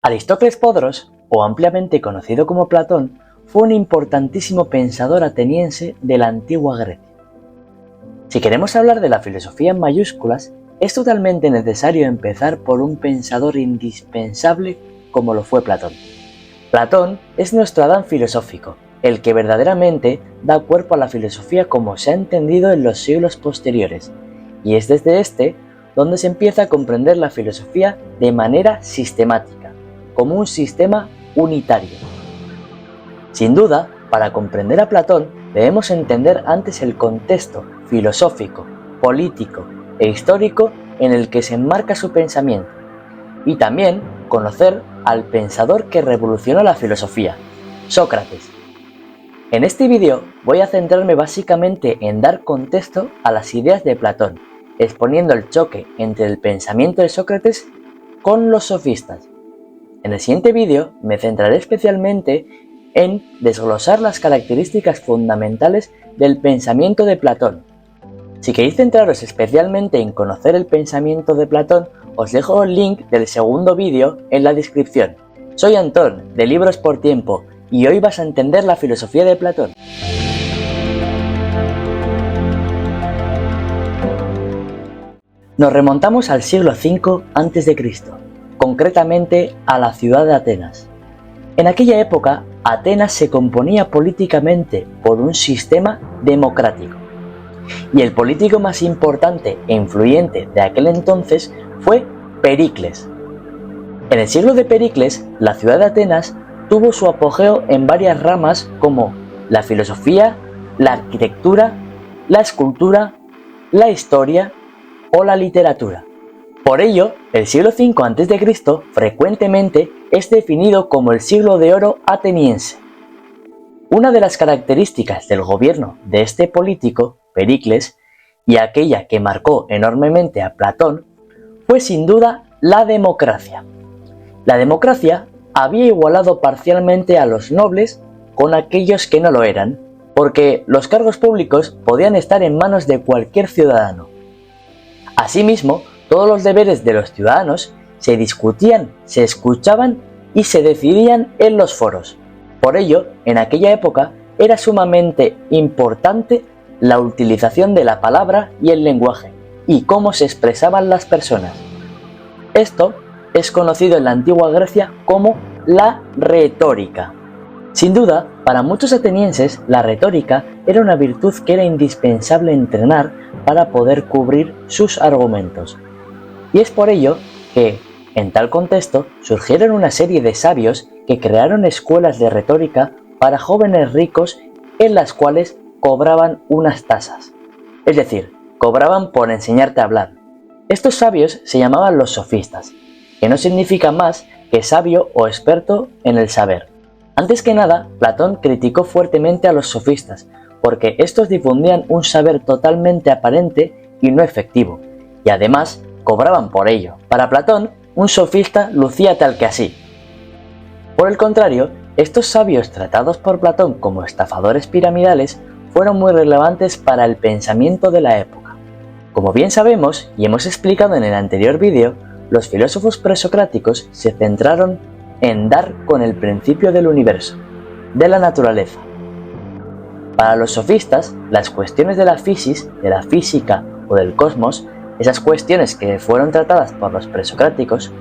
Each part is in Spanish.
Aristócles Podros, o ampliamente conocido como Platón, fue un importantísimo pensador ateniense de la antigua Grecia. Si queremos hablar de la filosofía en mayúsculas, es totalmente necesario empezar por un pensador indispensable como lo fue Platón. Platón es nuestro Adán filosófico, el que verdaderamente da cuerpo a la filosofía como se ha entendido en los siglos posteriores, y es desde este donde se empieza a comprender la filosofía de manera sistemática, como un sistema unitario. Sin duda, para comprender a Platón debemos entender antes el contexto filosófico, político e histórico en el que se enmarca su pensamiento, y también conocer al pensador que revolucionó la filosofía, Sócrates. En este vídeo voy a centrarme básicamente en dar contexto a las ideas de Platón, exponiendo el choque entre el pensamiento de Sócrates con los sofistas. En el siguiente vídeo me centraré especialmente en desglosar las características fundamentales del pensamiento de Platón. Si queréis centraros especialmente en conocer el pensamiento de Platón, os dejo el link del segundo vídeo en la descripción. Soy Antón, de Libros por Tiempo, y hoy vas a entender la filosofía de Platón. Nos remontamos al siglo V a.C., concretamente a la ciudad de Atenas. En aquella época, Atenas se componía políticamente por un sistema democrático, y el político más importante e influyente de aquel entonces fue Pericles. En el siglo de Pericles, la ciudad de Atenas tuvo su apogeo en varias ramas como la filosofía, la arquitectura, la escultura, la historia o la literatura. Por ello, el siglo V a.C. frecuentemente es definido como el siglo de oro ateniense. Una de las características del gobierno de este político, Pericles, y aquella que marcó enormemente a Platón, fue sin duda la democracia. La democracia había igualado parcialmente a los nobles con aquellos que no lo eran, porque los cargos públicos podían estar en manos de cualquier ciudadano. Asimismo, todos los deberes de los ciudadanos se discutían, se escuchaban y se decidían en los foros. Por ello, en aquella época era sumamente importante la utilización de la palabra y el lenguaje, y cómo se expresaban las personas. Esto es conocido en la antigua Grecia como la retórica. Sin duda, para muchos atenienses, la retórica era una virtud que era indispensable entrenar para poder cubrir sus argumentos. Y es por ello que, en tal contexto, surgieron una serie de sabios que crearon escuelas de retórica para jóvenes ricos en las cuales cobraban unas tasas. Es decir, cobraban por enseñarte a hablar. Estos sabios se llamaban los sofistas, que no significa más que sabio o experto en el saber. Antes que nada, Platón criticó fuertemente a los sofistas, porque estos difundían un saber totalmente aparente y no efectivo, y además cobraban por ello. Para Platón, un sofista lucía tal que así. Por el contrario, estos sabios tratados por Platón como estafadores piramidales fueron muy relevantes para el pensamiento de la época. Como bien sabemos y hemos explicado en el anterior vídeo, los filósofos presocráticos se centraron en dar con el principio del universo, de la naturaleza. Para los sofistas, las cuestiones de la física o del cosmos, esas cuestiones que fueron tratadas por los presocráticos,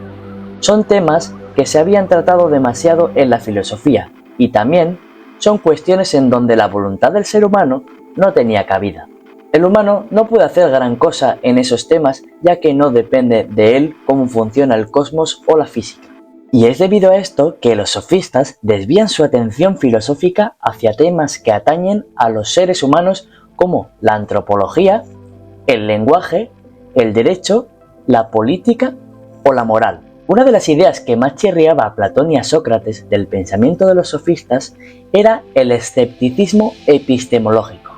son temas que se habían tratado demasiado en la filosofía, y también son cuestiones en donde la voluntad del ser humano no tenía cabida. El humano no puede hacer gran cosa en esos temas, ya que no depende de él cómo funciona el cosmos o la física. Y es debido a esto que los sofistas desvían su atención filosófica hacia temas que atañen a los seres humanos como la antropología, el lenguaje, el derecho, la política o la moral. Una de las ideas que más chirriaba a Platón y a Sócrates del pensamiento de los sofistas era el escepticismo epistemológico.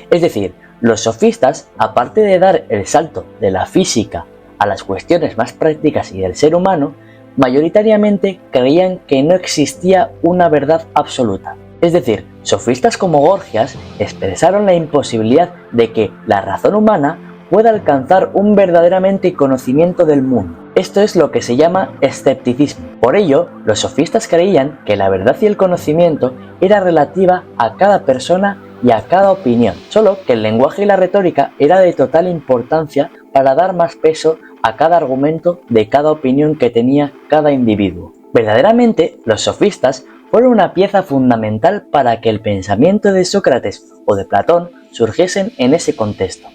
Es decir, los sofistas, aparte de dar el salto de la física a las cuestiones más prácticas y del ser humano, mayoritariamente creían que no existía una verdad absoluta. Es decir, sofistas como Gorgias expresaron la imposibilidad de que la razón humana pueda alcanzar un verdaderamente conocimiento del mundo. Esto es lo que se llama escepticismo. Por ello, los sofistas creían que la verdad y el conocimiento era relativa a cada persona y a cada opinión, solo que el lenguaje y la retórica era de total importancia para dar más peso a cada argumento de cada opinión que tenía cada individuo. Verdaderamente, los sofistas fueron una pieza fundamental para que el pensamiento de Sócrates o de Platón surgiesen en ese contexto.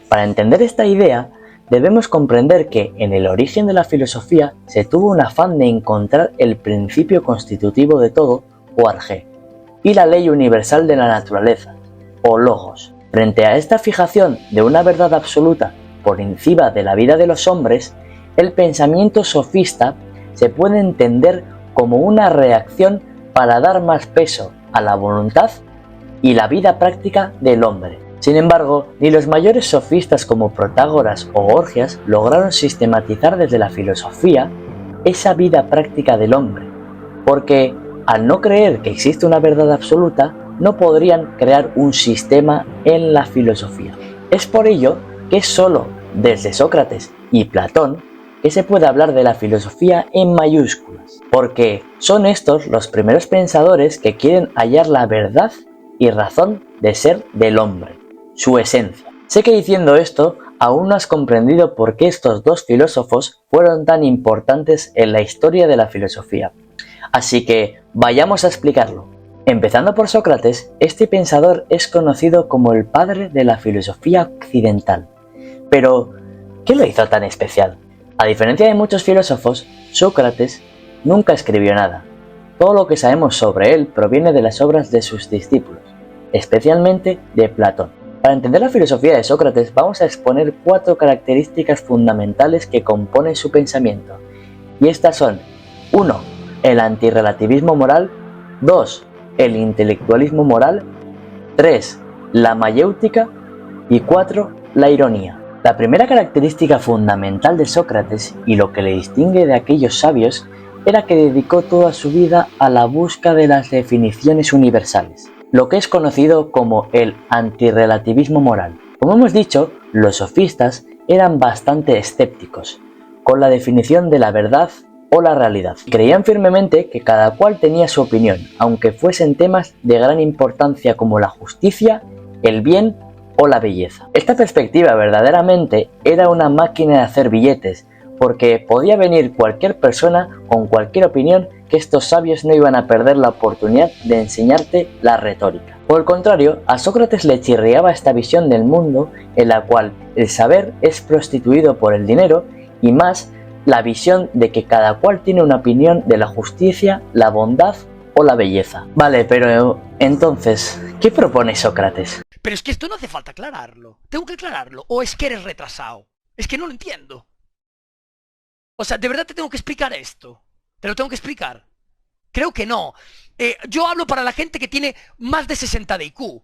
Para entender esta idea, debemos comprender que en el origen de la filosofía se tuvo un afán de encontrar el principio constitutivo de todo, o arjé, y la ley universal de la naturaleza, o logos. Frente a esta fijación de una verdad absoluta por encima de la vida de los hombres, el pensamiento sofista se puede entender como una reacción para dar más peso a la voluntad y la vida práctica del hombre. Sin embargo, ni los mayores sofistas como Protágoras o Gorgias lograron sistematizar desde la filosofía esa vida práctica del hombre, porque al no creer que existe una verdad absoluta, no podrían crear un sistema en la filosofía. Es por ello que es solo desde Sócrates y Platón que se puede hablar de la filosofía en mayúsculas, porque son estos los primeros pensadores que quieren hallar la verdad y razón de ser del hombre, su esencia. Sé que diciendo esto aún no has comprendido por qué estos dos filósofos fueron tan importantes en la historia de la filosofía, así que vayamos a explicarlo. Empezando por Sócrates, este pensador es conocido como el padre de la filosofía occidental. Pero, ¿qué lo hizo tan especial? A diferencia de muchos filósofos, Sócrates nunca escribió nada. Todo lo que sabemos sobre él proviene de las obras de sus discípulos, especialmente de Platón. Para entender la filosofía de Sócrates vamos a exponer 4 características fundamentales que componen su pensamiento. Y estas son: 1. El antirrelativismo moral. 2. El intelectualismo moral. 3. La mayéutica. Y 4. La ironía. La primera característica fundamental de Sócrates, y lo que le distingue de aquellos sabios, era que dedicó toda su vida a la búsqueda de las definiciones universales, lo que es conocido como el antirrelativismo moral. Como hemos dicho, los sofistas eran bastante escépticos con la definición de la verdad o la realidad. Creían firmemente que cada cual tenía su opinión, aunque fuesen temas de gran importancia como la justicia, el bien o la belleza. Esta perspectiva verdaderamente era una máquina de hacer billetes, porque podía venir cualquier persona con cualquier opinión que estos sabios no iban a perder la oportunidad de enseñarte la retórica. Por el contrario, a Sócrates le chirriaba esta visión del mundo en la cual el saber es prostituido por el dinero, y más la visión de que cada cual tiene una opinión de la justicia, la bondad o la belleza. Vale, pero entonces, ¿qué propone Sócrates? Pero es que esto no hace falta aclararlo. ¿Tengo que aclararlo? ¿O es que eres retrasado? Es que no lo entiendo. O sea, ¿de verdad te tengo que explicar esto? ¿Te lo tengo que explicar? Creo que no. Yo hablo para la gente que tiene más de 60 de IQ.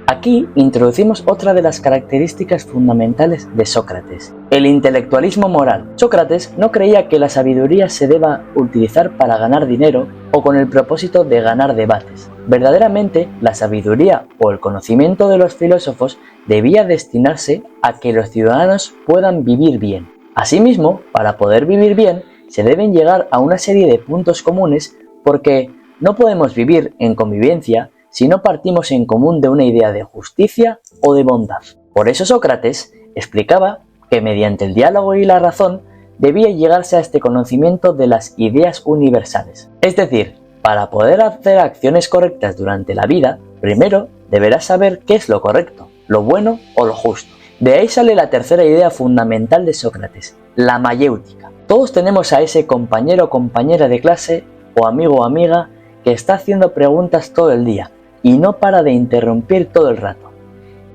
Aquí introducimos otra de las características fundamentales de Sócrates, el intelectualismo moral. Sócrates no creía que la sabiduría se deba utilizar para ganar dinero o con el propósito de ganar debates. Verdaderamente, la sabiduría o el conocimiento de los filósofos debía destinarse a que los ciudadanos puedan vivir bien. Asimismo, para poder vivir bien, se deben llegar a una serie de puntos comunes, porque no podemos vivir en convivencia si no partimos en común de una idea de justicia o de bondad. Por eso Sócrates explicaba que mediante el diálogo y la razón debía llegarse a este conocimiento de las ideas universales. Es decir, para poder hacer acciones correctas durante la vida, primero deberás saber qué es lo correcto, lo bueno o lo justo. De ahí sale la tercera idea fundamental de Sócrates, la mayéutica. Todos tenemos a ese compañero o compañera de clase, o amigo o amiga, que está haciendo preguntas todo el día y no para de interrumpir todo el rato.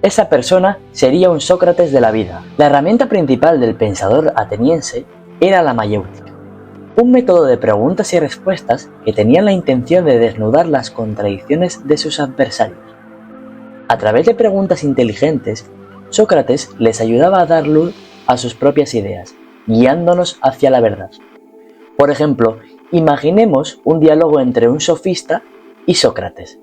Esa persona sería un Sócrates de la vida. La herramienta principal del pensador ateniense era la mayéutica, un método de preguntas y respuestas que tenían la intención de desnudar las contradicciones de sus adversarios. A través de preguntas inteligentes, Sócrates les ayudaba a dar luz a sus propias ideas, guiándonos hacia la verdad. Por ejemplo, imaginemos un diálogo entre un sofista y Sócrates.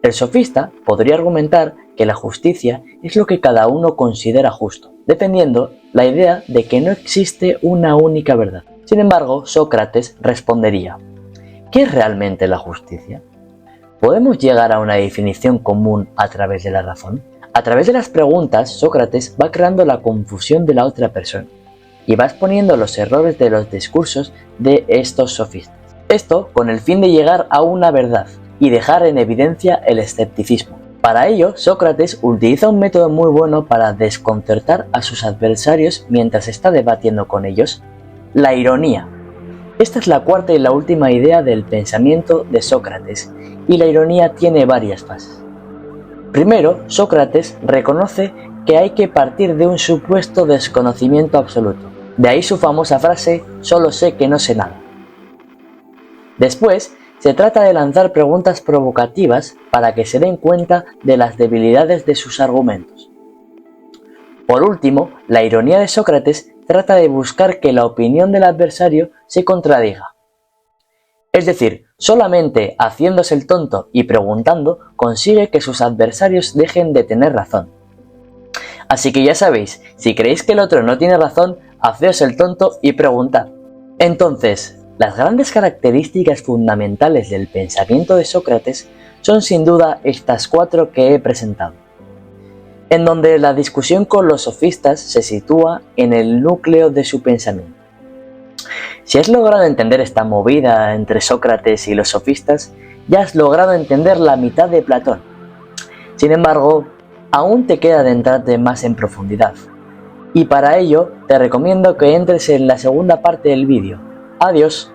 El sofista podría argumentar que la justicia es lo que cada uno considera justo, defendiendo la idea de que no existe una única verdad. Sin embargo, Sócrates respondería: ¿qué es realmente la justicia? ¿Podemos llegar a una definición común a través de la razón? A través de las preguntas, Sócrates va creando la confusión de la otra persona y va exponiendo los errores de los discursos de estos sofistas. Esto con el fin de llegar a una verdad y dejar en evidencia el escepticismo. Para ello, Sócrates utiliza un método muy bueno para desconcertar a sus adversarios mientras está debatiendo con ellos: la ironía. Esta es la cuarta y la última idea del pensamiento de Sócrates, y la ironía tiene varias fases. Primero, Sócrates reconoce que hay que partir de un supuesto desconocimiento absoluto. De ahí su famosa frase: solo sé que no sé nada. Después, se trata de lanzar preguntas provocativas para que se den cuenta de las debilidades de sus argumentos. Por último, la ironía de Sócrates trata de buscar que la opinión del adversario se contradiga. Es decir, solamente haciéndose el tonto y preguntando consigue que sus adversarios dejen de tener razón. Así que ya sabéis, si creéis que el otro no tiene razón, haceos el tonto y preguntad. Entonces, las grandes características fundamentales del pensamiento de Sócrates son sin duda estas cuatro que he presentado, en donde la discusión con los sofistas se sitúa en el núcleo de su pensamiento. Si has logrado entender esta movida entre Sócrates y los sofistas, ya has logrado entender la mitad de Platón. Sin embargo, aún te queda adentrarte más en profundidad, y para ello te recomiendo que entres en la segunda parte del vídeo. Adiós.